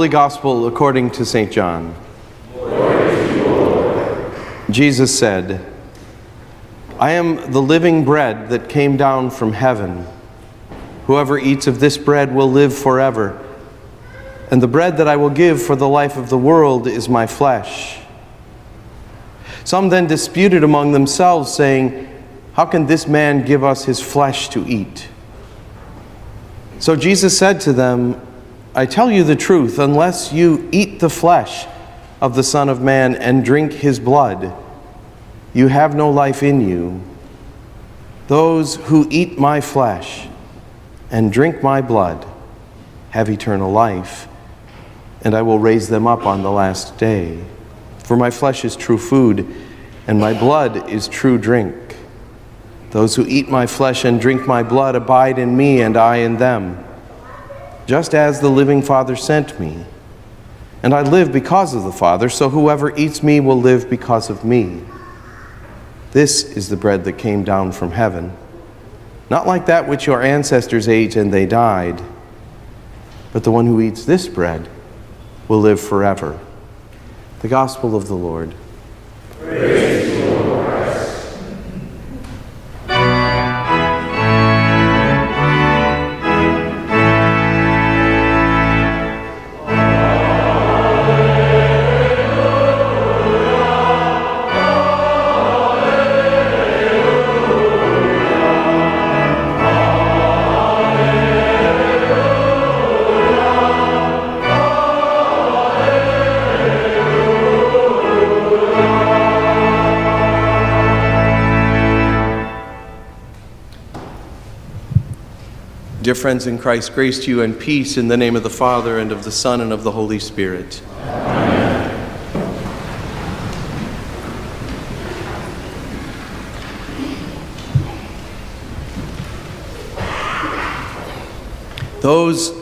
Holy Gospel according to St. John. Glory to you, Lord. Jesus said, I am the living bread that came down from heaven. Whoever eats of this bread will live forever. And the bread that I will give for the life of the world is my flesh. Some then disputed among themselves, saying, how can this man give us his flesh to eat? So Jesus said to them, I tell you the truth, unless you eat the flesh of the Son of Man and drink his blood, you have no life in you. Those who eat my flesh and drink my blood have eternal life, and I will raise them up on the last day. For my flesh is true food, and my blood is true drink. Those who eat my flesh and drink my blood abide in me, and I in them, just as the living Father sent me. And I live because of the Father, so whoever eats me will live because of me. This is the bread that came down from heaven, not like that which your ancestors ate and they died, but the one who eats this bread will live forever. The Gospel of the Lord. Praise to you, Lord Christ. Dear friends in Christ, grace to you and peace in the name of the Father, and of the Son, and of the Holy Spirit. Amen. Those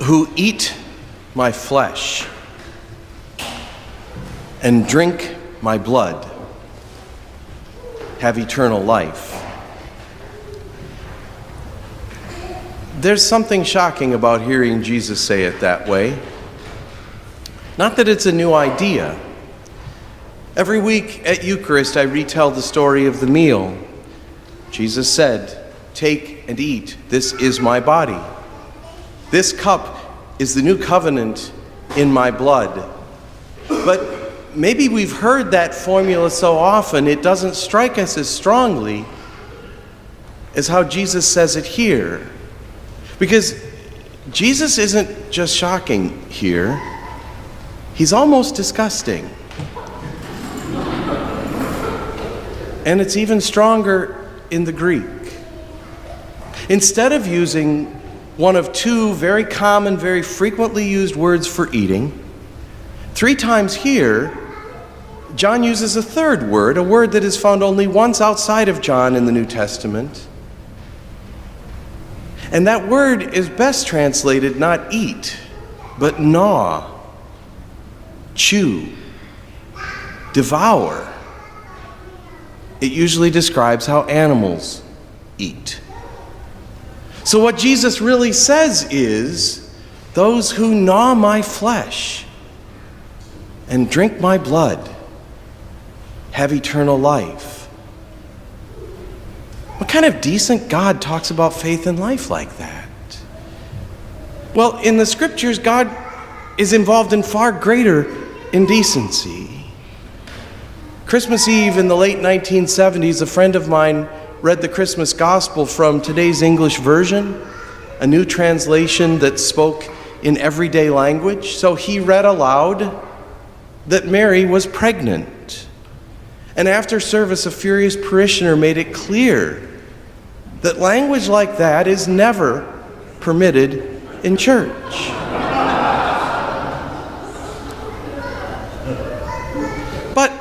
who eat my flesh and drink my blood have eternal life. There's something shocking about hearing Jesus say it that way. Not that it's a new idea. Every week at Eucharist, I retell the story of the meal. Jesus said, take and eat. This is my body. This cup is the new covenant in my blood. But maybe we've heard that formula so often, it doesn't strike us as strongly as how Jesus says it here. Because Jesus isn't just shocking here, he's almost disgusting. And it's even stronger in the Greek. Instead of using one of two very common, very frequently used words for eating, 3 times here, John uses a third word, a word that is found only once outside of John in the New Testament. And that word is best translated not eat, but gnaw, chew, devour. It usually describes how animals eat. So what Jesus really says is, those who gnaw my flesh and drink my blood have eternal life. What kind of decent God talks about faith and life like that? Well, in the scriptures, God is involved in far greater indecency. Christmas Eve in the late 1970s, a friend of mine read the Christmas Gospel from today's English version, a new translation that spoke in everyday language. So he read aloud that Mary was pregnant. And after service, a furious parishioner made it clear that language like that is never permitted in church. But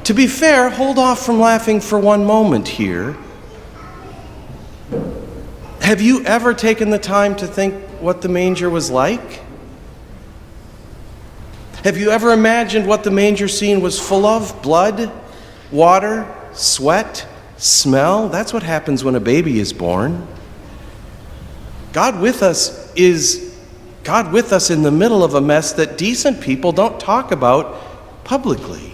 to be fair, hold off from laughing for one moment here. Have you ever taken the time to think what the manger was like? Have you ever imagined what the manger scene was full of? Blood, water, sweat, smell? That's what happens when a baby is born. God with us is God with us in the middle of a mess that decent people don't talk about publicly.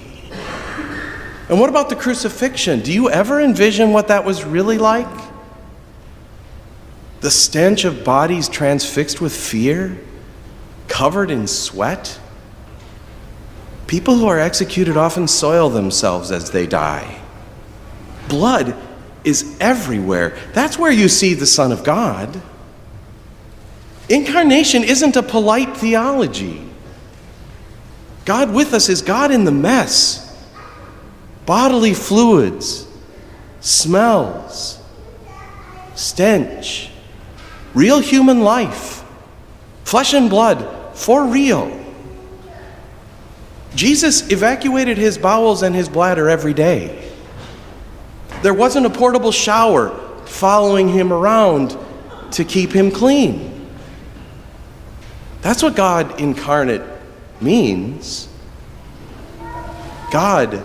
And what about the crucifixion? Do you ever envision what that was really like? The stench of bodies transfixed with fear, covered in sweat. People who are executed often soil themselves as they die. Blood is everywhere. That's where you see the Son of God. Incarnation isn't a polite theology. God with us is God in the mess. Bodily fluids, smells, stench, real human life, flesh and blood, for real. Jesus evacuated his bowels and his bladder every day. There wasn't a portable shower following him around to keep him clean. That's what God incarnate means. God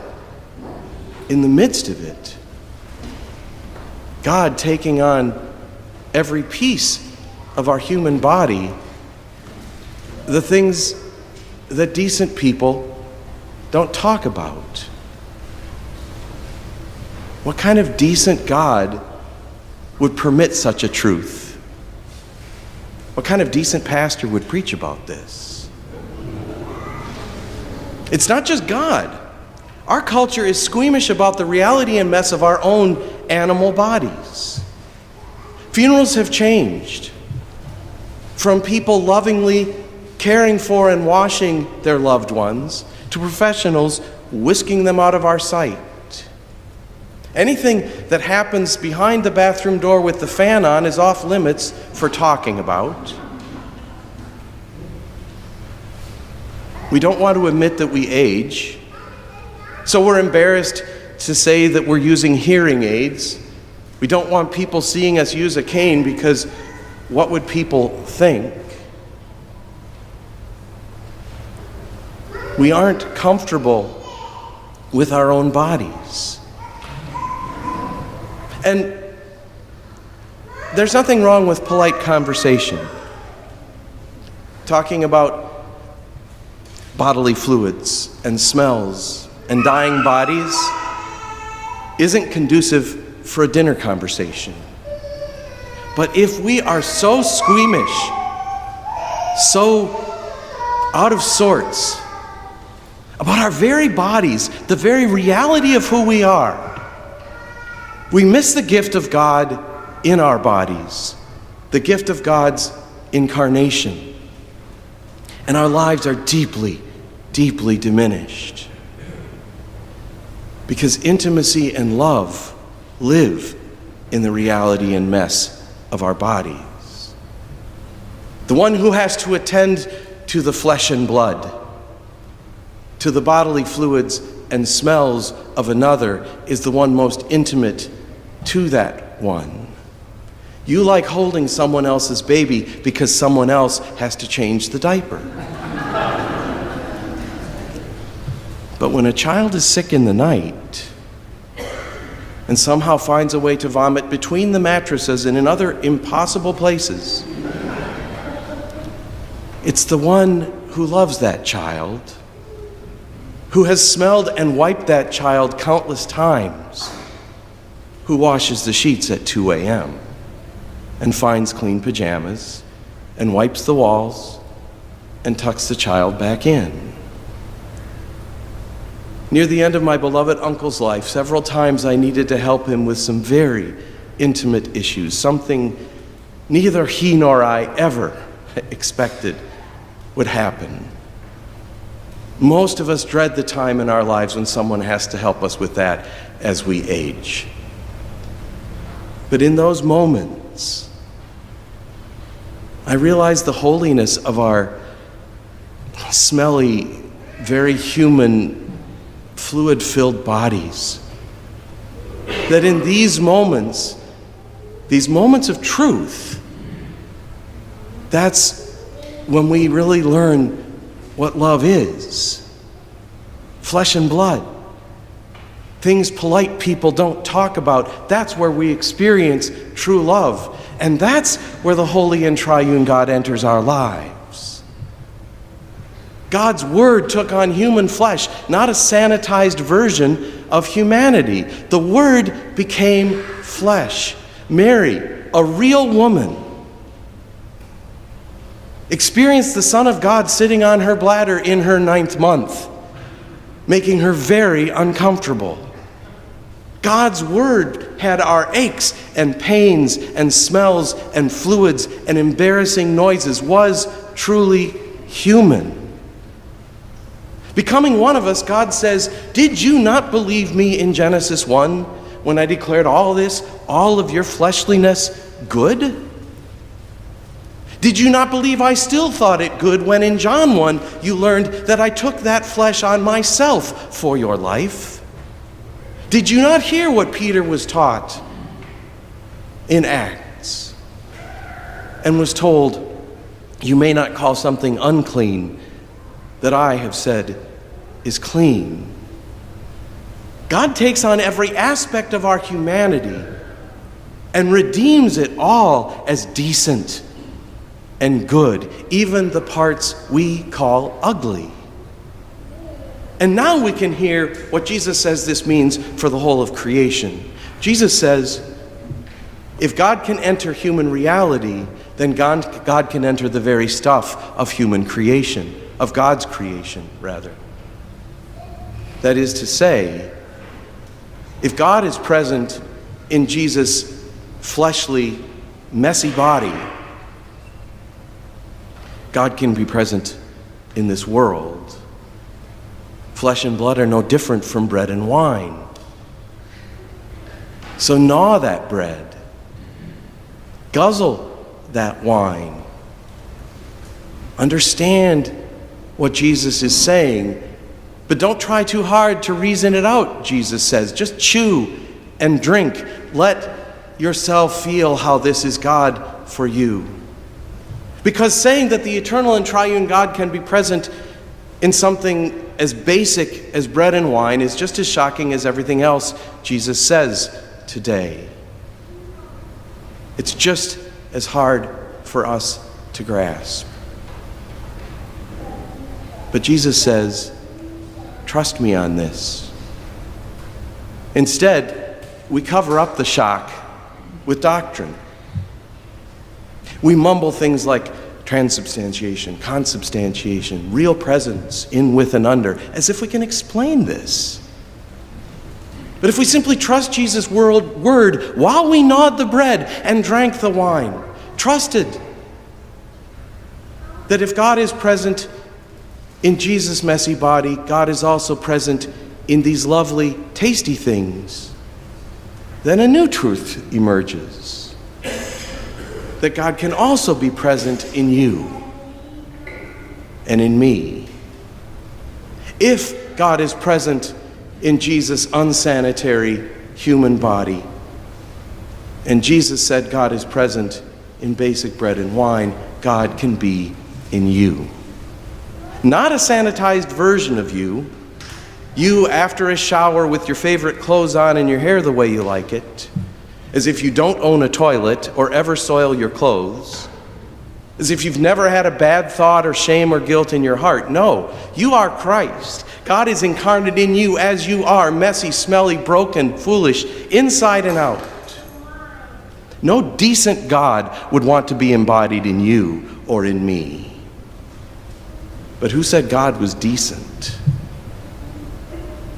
in the midst of it. God taking on every piece of our human body, the things that decent people don't talk about. What kind of decent God would permit such a truth? What kind of decent pastor would preach about this? It's not just God. Our culture is squeamish about the reality and mess of our own animal bodies. Funerals have changed from people lovingly caring for and washing their loved ones to professionals whisking them out of our sight. Anything that happens behind the bathroom door with the fan on is off limits for talking about. We don't want to admit that we age, so we're embarrassed to say that we're using hearing aids. We don't want people seeing us use a cane because what would people think? We aren't comfortable with our own bodies. And there's nothing wrong with polite conversation. Talking about bodily fluids and smells and dying bodies isn't conducive for a dinner conversation. But if we are so squeamish, so out of sorts about our very bodies, the very reality of who we are, we miss the gift of God in our bodies, the gift of God's incarnation. And our lives are deeply, deeply diminished. Because intimacy and love live in the reality and mess of our bodies. The one who has to attend to the flesh and blood, to the bodily fluids and smells of another, is the one most intimate to that one. You like holding someone else's baby because someone else has to change the diaper. But when a child is sick in the night and somehow finds a way to vomit between the mattresses and in other impossible places, it's the one who loves that child, who has smelled and wiped that child countless times, who washes the sheets at 2 a.m. and finds clean pajamas and wipes the walls and tucks the child back in. Near the end of my beloved uncle's life, several times I needed to help him with some very intimate issues, something neither he nor I ever expected would happen. Most of us dread the time in our lives when someone has to help us with that as we age. But in those moments, I realize the holiness of our smelly, very human, fluid-filled bodies. That in these moments of truth, that's when we really learn what love is. Flesh and blood. Things polite people don't talk about. That's where we experience true love. And that's where the holy and triune God enters our lives. God's Word took on human flesh, not a sanitized version of humanity. The Word became flesh. Mary, a real woman, experienced the Son of God sitting on her bladder in her 9th month, making her very uncomfortable. God's Word had our aches and pains and smells and fluids and embarrassing noises, was truly human. Becoming one of us, God says, "Did you not believe me in Genesis 1 when I declared all this, all of your fleshliness, good? Did you not believe I still thought it good when in John 1 you learned that I took that flesh on myself for your life? Did you not hear what Peter was taught in Acts and was told, you may not call something unclean that I have said is clean?" God takes on every aspect of our humanity and redeems it all as decent and good, even the parts we call ugly. And now we can hear what Jesus says this means for the whole of creation. Jesus says, if God can enter human reality, then God can enter the very stuff of human creation, of God's creation, rather. That is to say, if God is present in Jesus' fleshly, messy body, God can be present in this world. Flesh and blood are no different from bread and wine. So gnaw that bread. Guzzle that wine. Understand what Jesus is saying, but don't try too hard to reason it out, Jesus says. Just chew and drink. Let yourself feel how this is God for you. Because saying that the eternal and triune God can be present in something as basic as bread and wine is just as shocking as everything else Jesus says today. It's just as hard for us to grasp. But Jesus says, trust me on this. Instead, we cover up the shock with doctrine. We mumble things like transubstantiation, consubstantiation, real presence, in, with, and under, as if we can explain this. But if we simply trust Jesus' word while we gnawed the bread and drank the wine, trusted that if God is present in Jesus' messy body, God is also present in these lovely, tasty things, then a new truth emerges. That God can also be present in you and in me. If God is present in Jesus' unsanitary human body, and Jesus said God is present in basic bread and wine, God can be in you. Not a sanitized version of you, you after a shower with your favorite clothes on and your hair the way you like it, as if you don't own a toilet or ever soil your clothes, as if you've never had a bad thought or shame or guilt in your heart. No, you are Christ. God is incarnate in you as you are, messy, smelly, broken, foolish, inside and out. No decent God would want to be embodied in you or in me. But who said God was decent?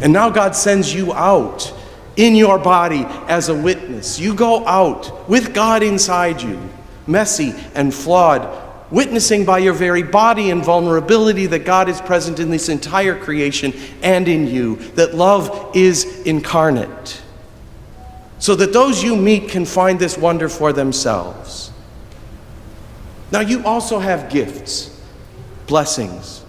And now God sends you out in your body as a witness. You go out with God inside you, messy and flawed, witnessing by your very body and vulnerability that God is present in this entire creation and in you, that love is incarnate, so that those you meet can find this wonder for themselves. Now you also have gifts, blessings,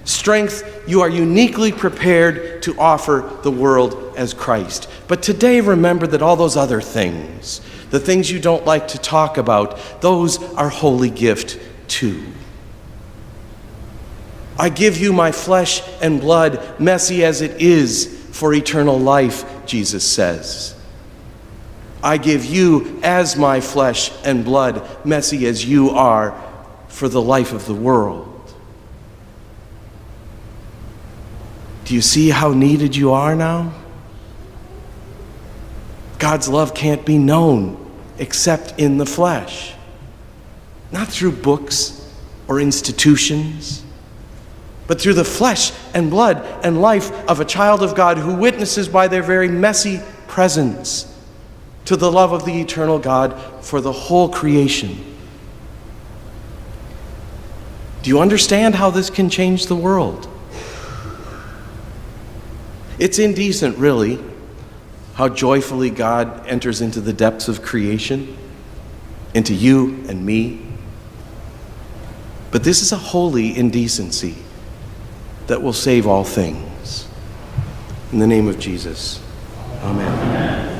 strength you are uniquely prepared to offer the world as Christ. But today remember that all those other things, the things you don't like to talk about, those are holy gift too. I give you my flesh and blood, messy as it is, for eternal life, Jesus says. I give you as my flesh and blood, messy as you are, for the life of the world. Do you see how needed you are now? God's love can't be known except in the flesh. Not through books or institutions, but through the flesh and blood and life of a child of God who witnesses by their very messy presence to the love of the eternal God for the whole creation. Do you understand how this can change the world? It's indecent, really, how joyfully God enters into the depths of creation, into you and me. But this is a holy indecency that will save all things. In the name of Jesus, amen.